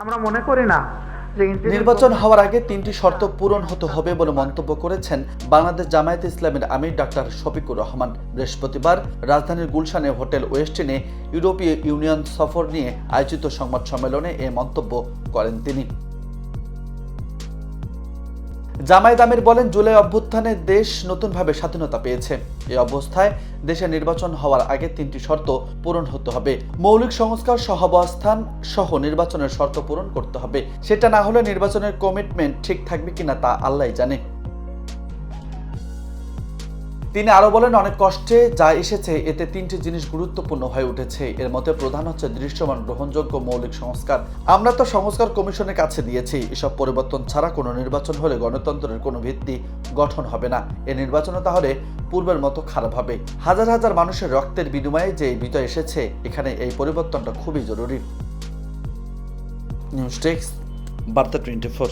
আমরা মনে করি না যে নির্বাচন হওয়ার আগে 3টি শর্ত পূরণ হতে হবে বলে মন্তব্য করেছেন বাংলাদেশ জামায়াতে ইসলামীর আমির ডাক্তার শফিকুর রহমান। বৃহস্পতিবার রাজধানীর গুলশানে হোটেল ওয়েস্টিনে ইউরোপীয় ইউনিয়ন সফর নিয়ে আয়োজিত সংবাদ সম্মেলনে এ মন্তব্য করেন তিনি। জামায়াত আমির বলেন, জুলাই অভ্যুত্থানে দেশ নতুনভাবে স্বাধীনতা পেয়েছে। এই অবস্থায় দেশে নির্বাচন হওয়ার আগে 3টি শর্ত পূরণ হতে হবে। মৌলিক সংস্কার, সহাবস্থান সহ নির্বাচনের শর্ত পূরণ করতে হবে। সেটা না হলে নির্বাচনের কমিটমেন্ট ঠিক থাকবে কিনা তা আল্লাহই জানে। তিনি আরো বলেন, অনেক কষ্টে যা এসেছে এতে 3টি জিনিস গুরুত্বপূর্ণ হয়ে উঠেছে। এর মধ্যে প্রধান হচ্ছে দৃশ্যমান গ্রহণযোগ্য মৌলিক সংস্কার। আমরা তো সংস্কার কমিশনের কাছে দিয়েছি। এসব পরিবর্তন ছাড়া কোনো নির্বাচন হলে গণতন্ত্রের কোনো ভিত্তি গঠন হবে না। এই নির্বাচনও তাহলে পূর্বের মতো খারাপ হবে। হাজার হাজার মানুষের রক্তের বিনিময়ে যে বিজয় এসেছে, এখানে এই পরিবর্তনটা খুবই জরুরি। নিউজ ডেস্ক, বার্তা 24।